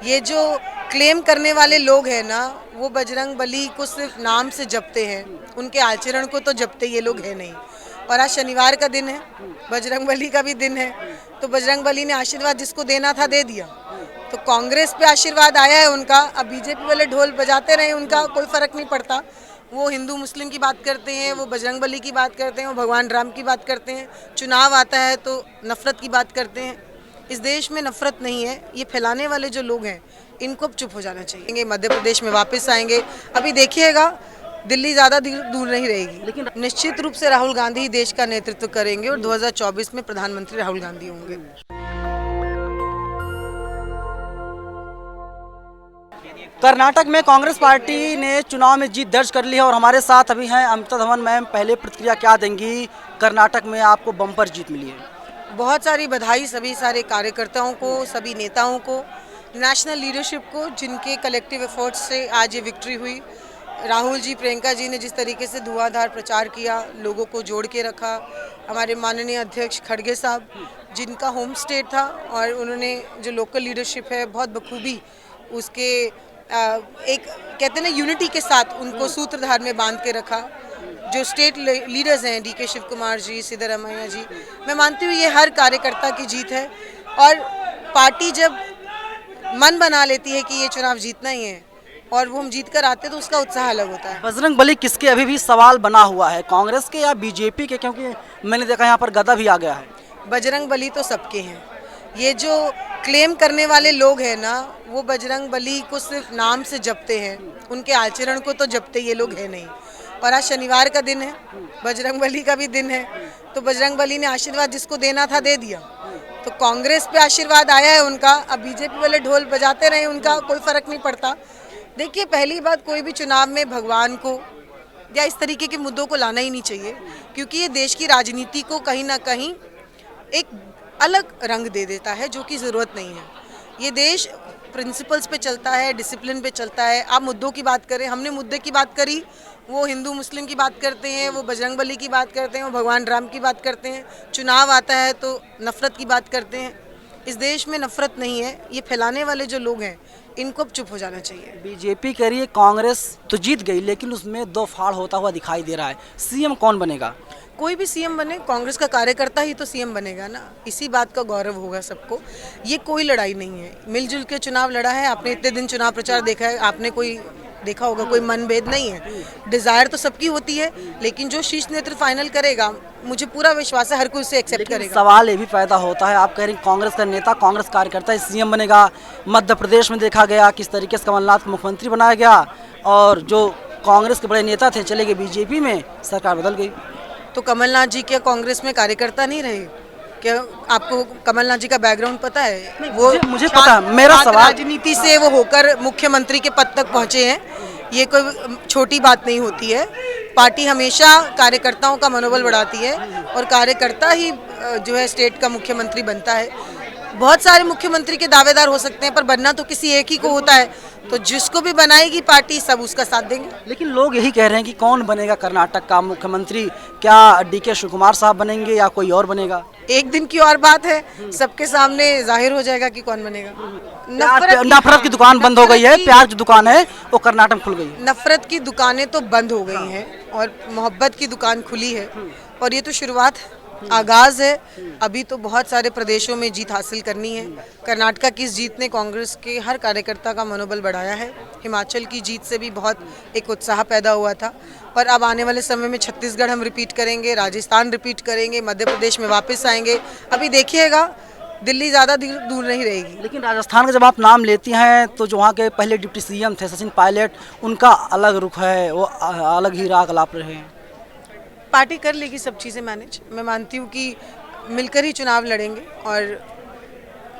ये जो क्लेम करने वाले लोग हैं ना, वो बजरंग बली को सिर्फ नाम से जपते हैं, उनके आचरण को तो जपते ये लोग हैं नहीं। और आज शनिवार का दिन है, बजरंग बली का भी दिन है, तो बजरंग बली ने आशीर्वाद जिसको देना था दे दिया। तो कांग्रेस पे आशीर्वाद आया है उनका, अब बीजेपी वाले ढोल बजाते रहे, उनका कोई फर्क नहीं पड़ता। वो हिंदू मुस्लिम की बात करते हैं, वो बजरंग बली की बात करते हैं, वो भगवान राम की बात करते हैं। चुनाव आता है तो नफरत की बात करते हैं। इस देश में नफरत नहीं है, ये फैलाने वाले जो लोग हैं इनको अब चुप हो जाना चाहिए। मध्य प्रदेश में वापस आएंगे, अभी देखिएगा दिल्ली ज़्यादा दूर नहीं रहेगी। लेकिन निश्चित रूप से राहुल गांधी ही देश का नेतृत्व करेंगे और 2024 में प्रधानमंत्री राहुल गांधी होंगे। कर्नाटक में कांग्रेस पार्टी ने चुनाव में जीत दर्ज कर ली है और हमारे साथ अभी हैं अमृता धवन मैम। पहले प्रतिक्रिया क्या देंगी? कर्नाटक में आपको बम्पर जीत मिली है। बहुत सारी बधाई सभी सारे कार्यकर्ताओं को, सभी नेताओं को, नेशनल लीडरशिप को, जिनके कलेक्टिव एफर्ट्स से आज ये विक्ट्री हुई। राहुल जी, प्रियंका जी ने जिस तरीके से धुआंधार प्रचार किया, लोगों को जोड़ के रखा। हमारे माननीय अध्यक्ष खड़गे साहब, जिनका होम स्टेट था और उन्होंने जो लोकल लीडरशिप है बहुत बखूबी उसके एक कहते हैं ना यूनिटी के साथ उनको सूत्रधार में बांध के रखा। जो स्टेट लीडर्स हैं, डीके शिव कुमार जी, सिद्धरामैया जी, मैं मानती हूँ ये हर कार्यकर्ता की जीत है। और पार्टी जब मन बना लेती है कि ये चुनाव जीतना ही है और वो हम जीत कर आते हैं तो उसका उत्साह अलग होता है। बजरंग बली किसके अभी भी सवाल बना हुआ है, कांग्रेस के या बीजेपी के? क्योंकि मैंने देखा यहाँ पर गदा भी आ गया है। बजरंग बली तो सबके हैं। ये जो क्लेम करने वाले लोग हैं ना, वो बजरंग बली को सिर्फ नाम से जपते हैं, उनके आचरण को तो जपते ये लोग हैं नहीं। और आज शनिवार का दिन है, बजरंग बली का भी दिन है, तो बजरंग बली ने आशीर्वाद जिसको देना था दे दिया। तो कांग्रेस पे आशीर्वाद आया है उनका, अब बीजेपी वाले ढोल बजाते रहे, उनका कोई फर्क नहीं पड़ता। देखिए, पहली बात, कोई भी चुनाव में भगवान को या इस तरीके के मुद्दों को लाना ही नहीं चाहिए, क्योंकि ये देश की राजनीति को कहीं ना कहीं एक अलग रंग दे देता है जो कि ज़रूरत नहीं है। ये देश प्रिंसिपल्स पे चलता है, डिसिप्लिन पे चलता है। आप मुद्दों की बात करें, हमने मुद्दे की बात करी, वो हिंदू मुस्लिम की बात करते हैं, वो बजरंग बली की बात करते हैं, वो भगवान राम की बात करते हैं। चुनाव आता है तो नफरत की बात करते हैं। इस देश में नफरत नहीं है, ये फैलाने वाले जो लोग हैं इनको अब चुप हो जाना चाहिए। बीजेपी कह रही है कांग्रेस तो जीत गई, लेकिन उसमें दो फाड़ होता हुआ दिखाई दे रहा है। सीएम कौन बनेगा? कोई भी सीएम बने, कांग्रेस का कार्यकर्ता ही तो सीएम बनेगा ना, इसी बात का गौरव होगा सबको। ये कोई लड़ाई नहीं है, मिलजुल के चुनाव लड़ा है। आपने इतने दिन चुनाव प्रचार देखा है, आपने कोई देखा होगा, कोई मनभेद नहीं है। डिजायर तो सबकी होती है, लेकिन जो शीर्ष नेतृत्व फाइनल करेगा, मुझे पूरा विश्वास है हर कोई उसे एक्सेप्ट करेगा। सवाल ये भी पैदा होता है, आप कह रही कांग्रेस का नेता, कांग्रेस कार्यकर्ता सीएम बनेगा। मध्य प्रदेश में देखा गया किस तरीके से कमलनाथ को मुख्यमंत्री बनाया गया और जो कांग्रेस के बड़े नेता थे चले गए बीजेपी में, सरकार बदल गई। तो कमलनाथ जी क्या कांग्रेस में कार्यकर्ता नहीं रहे? क्या आपको कमलनाथ जी का बैकग्राउंड पता है? वो मुझे पता है, मेरा सवाल राजनीति से वो होकर मुख्यमंत्री के पद तक पहुंचे हैं, ये कोई छोटी बात नहीं होती है। पार्टी हमेशा कार्यकर्ताओं का मनोबल बढ़ाती है और कार्यकर्ता ही जो है स्टेट का मुख्यमंत्री बनता है। बहुत सारे मुख्यमंत्री के दावेदार हो सकते हैं, पर बनना तो किसी एक ही को होता है, तो जिसको भी बनाएगी पार्टी सब उसका साथ देंगे। लेकिन लोग यही कह रहे हैं कि कौन बनेगा कर्नाटक का मुख्यमंत्री? क्या डीके शिव कुमार साहब बनेंगे या कोई और बनेगा? एक दिन की और बात है, सबके सामने जाहिर हो जाएगा कि कौन बनेगा। नफरत की दुकान बंद हो गई है, प्यार की दुकान है वो कर्नाटक में खुल गई है। नफरत की दुकानें तो बंद हो गई हैं और मोहब्बत की दुकान खुली है, और ये तो शुरुआत, आगाज है। अभी तो बहुत सारे प्रदेशों में जीत हासिल करनी है। कर्नाटक की इस जीत ने कांग्रेस के हर कार्यकर्ता का मनोबल बढ़ाया है। हिमाचल की जीत से भी बहुत एक उत्साह पैदा हुआ था, और अब आने वाले समय में छत्तीसगढ़ हम रिपीट करेंगे, राजस्थान रिपीट करेंगे, मध्य प्रदेश में वापस आएंगे। अभी देखिएगा दिल्ली ज़्यादा दूर नहीं रहेगी। लेकिन राजस्थान का जब आप नाम लेती हैं तो जो वहाँ के पहले डिप्टी सीएम थे सचिन पायलट, उनका अलग रुख है, वो अलग ही राग अलाप रहे हैं। पार्टी कर लेगी सब चीज़ें मैनेज। मैं मानती हूँ कि मिलकर ही चुनाव लड़ेंगे और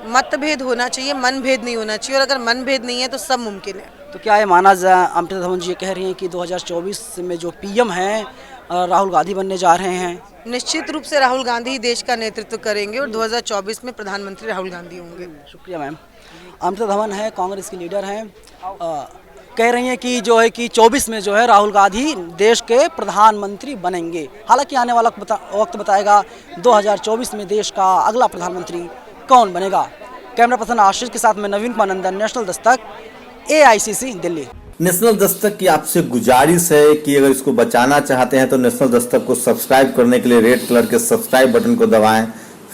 मतभेद होना चाहिए, मनभेद नहीं होना चाहिए, और अगर मनभेद नहीं है तो सब मुमकिन है। तो क्या ये माना जाए, अमृता धवन जी ये कह रही हैं कि 2024 में जो पीएम हैं राहुल गांधी बनने जा रहे हैं? निश्चित रूप से राहुल गांधी ही देश का नेतृत्व करेंगे और 2024 में प्रधानमंत्री राहुल गांधी होंगे। शुक्रिया मैम। अमृता धवन है, कांग्रेस की लीडर हैं, कह रही हैं कि जो है कि 24 में जो है राहुल गांधी देश के प्रधानमंत्री बनेंगे। हालांकि आने वाला वक्त बताएगा 2024 में देश का अगला प्रधानमंत्री कौन बनेगा। कैमरा पर्सन आशीष के साथ में नवीन कुमार नंदन, national Dastak, AICC Delhi. National Dastak की आपसे गुजारिश है कि अगर इसको बचाना चाहते हैं तो नेशनल दस्तक को सब्सक्राइब करने के लिए रेड कलर के सब्सक्राइब बटन को दबाएं,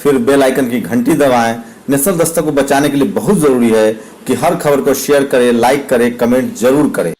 फिर बेल आइकन की घंटी दबाएं। नेशनल दस्तक को बचाने के लिए बहुत ज़रूरी है कि हर खबर को शेयर करें, लाइक करें, कमेंट जरूर करें।